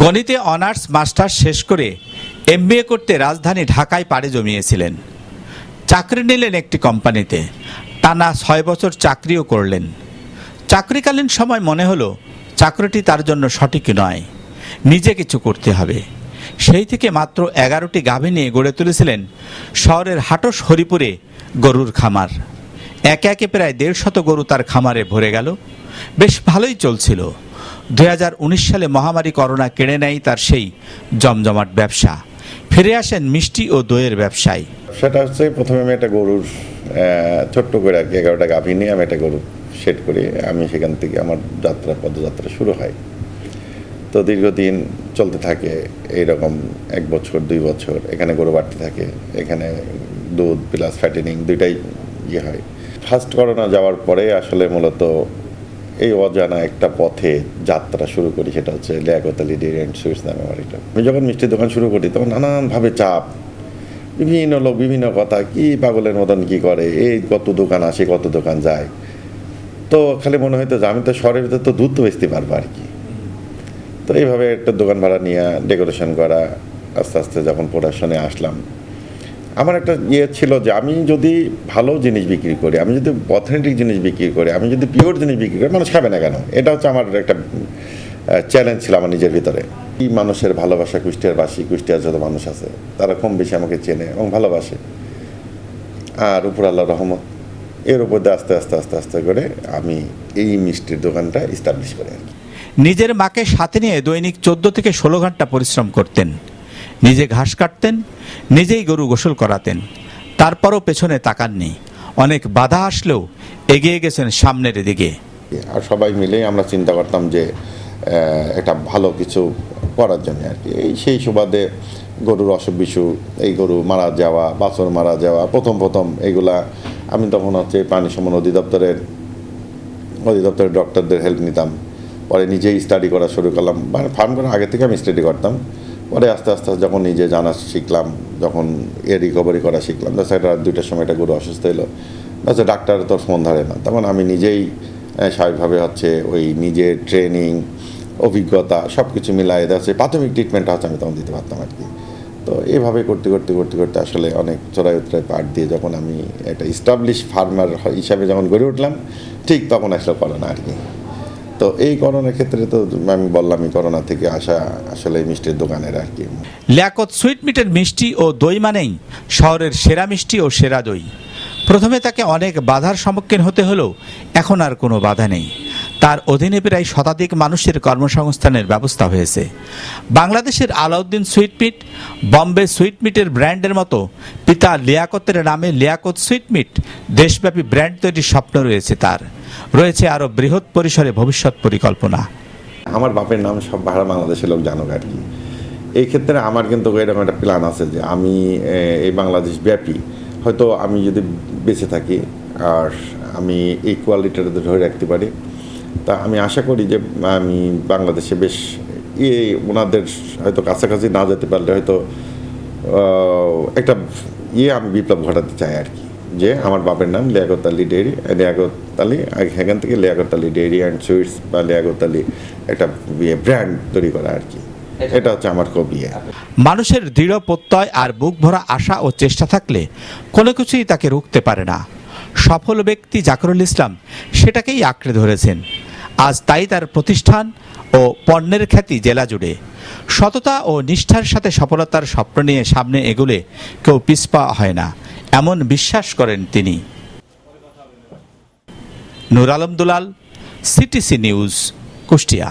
গণিতে honours masters শেষ করে MBA করতে রাজধানী ঢাকায় পাড়ি জমিয়েছিলেন। চাকরি নিলেন একটি কোম্পানিতে, টানা 6 বছর চাকরিও করলেন। চাকরিকালীন সময় মনে হলো চাকরিটি তার জন্য সঠিক নয়, নিজে কিছু করতে হবে। সেই থেকে মাত্র 11টি গাভী নিয়ে গড়ে তুলেছিলেন শহরের হাটস হরিপুরে গরুর খামার। একে একে প্রায় 150 গরু তার খামারে ভরে গেল। বেশ ভালোই চলছিল। 2019 সালে মহামারী করোনা কেড়ে নেয় তার সেই জমজমাট ব্যবসা। ফিরে আসেন মিষ্টি ও দইয়ের ব্যবসায়। সেটা হচ্ছে প্রথমে আমি একটা গরুর ছোট্ট করে 11টা গাভী নিয়ে আমি একটা গরু সেট করি। আমি সেখান থেকে আমার পদযাত্রা শুরু হয়। তো দীর্ঘদিন চলতে থাকে এইরকম 1 বছর 2 বছর। এখানে গরু বাড়তে থাকে, এখানে দুধ প্লাস ফ্যাটেনিং দুইটাই হয়। ফার্স্ট করোনা যাওয়ার পরে আসলে মূলত এই অজানা একটা পথে যাত্রা শুরু করি, সেটা হচ্ছে Liaquat Ali dairy and sweets নামে আমার এটা। আমি যখন মিষ্টির দোকান শুরু করি তখন নানানভাবে চাপ, বিভিন্ন লোক বিভিন্ন কথা, কি পাগলের মতন কি করে, এই কত দোকান আসে কত দোকান যায়। তো খালি মনে হইতো যে আমি তো শহরের ভিতরে তো দুধ তো বেচতে পারবো আর কি। তো এইভাবে একটা দোকান ভাড়া নিয়ে ডেকোরেশন করা, আস্তে আস্তে যখন প্রোডাকশনে আসলাম, আমার একটা ছিল যে আমি যদি ভালো জিনিস বিক্রি করি, আমি যদি অথেন্টিক জিনিস বিক্রি করি, আমি যদি পিওর জিনিস বিক্রি করি, মানুষ খাবে না কেন? এটা হচ্ছে আমার একটা চ্যালেঞ্জ ছিল আমার নিজের ভিতরে। এই মানুষের ভালোবাসা, কুষ্টিয়ার যত মানুষ আছে তারা কম বেশি আমাকে চেনে এবং ভালোবাসে। আর উপর আল্লাহর রহমত, এর উপর দিয়ে আস্তে আস্তে আস্তে আস্তে করে আমি এই মিষ্টির দোকানটা এস্টাবলিশ করি আর কি। নিজের মাকে সাথে নিয়ে দৈনিক 14 থেকে 16 ঘন্টা পরিশ্রম করতেন। নিজে ঘাস কাটতেন, নিজেই গরু গোসল করাতেন। তারপরও পেছনে তাকাননি। অনেক বাধা আসলেও এগিয়ে গেছেন সামনের দিকে। আর সবাই মিলেই আমরা চিন্তা করতাম যে একটা ভালো কিছু করার জন্য আর কি। এই সেই সুবাদে গরুর অসুখ বিসুখ, এই গরু মারা যাওয়া, বাছুর মারা যাওয়া, প্রথম এইগুলা আমি তখন হচ্ছে পানি সম্মান অধিদপ্তরের ডক্টরদের হেল্প নিতাম। পরে নিজেই স্টাডি করা শুরু করলাম। মানে ফার্ম করার আগে থেকে আমি স্টাডি করতাম। পরে আস্তে আস্তে যখন নিজে জানা শিখলাম, যখন রিকভারি করা শিখলাম, সেটা 2টার সময় একটা গরু অসুস্থ হলো, ডাক্তার তোর ফোন ধরে না, তখন আমি নিজেই স্বাভাবিকভাবে হচ্ছে ওই নিজের ট্রেনিং, অভিজ্ঞতা সব কিছু মিলাই হচ্ছে প্রাথমিক ট্রিটমেন্টটা হচ্ছে আমি তখন দিতে পারতাম আর কি। তো এইভাবে করতে করতে করতে করতে আসলে অনেক চড়াই উতরাই পাড় দিয়ে যখন আমি একটা এস্টাবলিশ ফার্মার হিসাবে যখন গড়ে উঠলাম, ঠিক তখন আসলে করোনা আর কি। তো এই করোনার ক্ষেত্রে তো আমি বললামই, করোনা থেকে আসা আসলে মিষ্টির দোকানের আর কি। লিয়াকত সুইট মিটের মিষ্টি ও দই মানেই শহরের সেরা মিষ্টি ও সেরা দই। প্রথমে তাকে অনেক বাধার সম্মুখীন হতে হলেও এখন আর কোনো বাধা নেই। তার অধীনে প্রায় শতাধিক মানুষের কর্মসংস্থানের ব্যবস্থা হয়েছে। বাংলাদেশের আলাউদ্দিন সুইটমিট, বম্বে সুইটমিটের ব্র্যান্ডের মতো পিতা লিয়াকতের নামে লিয়াকত সুইটমিট দেশব্যাপী ব্র্যান্ড তৈরির স্বপ্ন রয়েছে তার। রয়েছে আরও বৃহৎ পরিসরে ভবিষ্যৎ পরিকল্পনা। আমার বাপের নাম সব ভাড়া বাংলাদেশের লোক জানুক আর কি। এই ক্ষেত্রে আমার কিন্তু এরকম একটা প্ল্যান আছে যে আমি এই বাংলাদেশ ব্যাপী হয়তো আমি যদি বেঁচে থাকি আর আমি এই কোয়ালিটিটা ধরে রাখতে পারি, তা আমি আশা করি যে আমি বাংলাদেশে বেশ ওনাদের হয়তো কাছাকাছি না যেতে পারলে হয়তো একটা আমি বিপ্লব ঘটাতে চাই আর কি। যে আমার বাপের নাম লিয়াকত আলী ডেইরি, লিয়াকত আলী, এখান থেকে Liaquat Ali dairy and sweets বা লিয়াকত আলী একটা ব্র্যান্ড তৈরি করা আর কি। এটা হচ্ছে আমার খুব মানুষের দৃঢ় প্রত্যয় আর বুক ভরা আশা ও চেষ্টা থাকলে কোনো কিছুই তাকে রুখতে পারে না। সফল ব্যক্তি জাকিরুল ইসলাম সেটাকেই আঁকড়ে ধরেছেন। আজ তাই তার প্রতিষ্ঠান ও পণ্যের খ্যাতি জেলা জুড়ে। সততা ও নিষ্ঠার সাথে সফলতার স্বপ্ন নিয়ে সামনে এগুলে কেউ পিছপা হয় না, এমন বিশ্বাস করেন তিনি। নূর আলম দুলাল, CTC নিউজ, কুষ্টিয়া।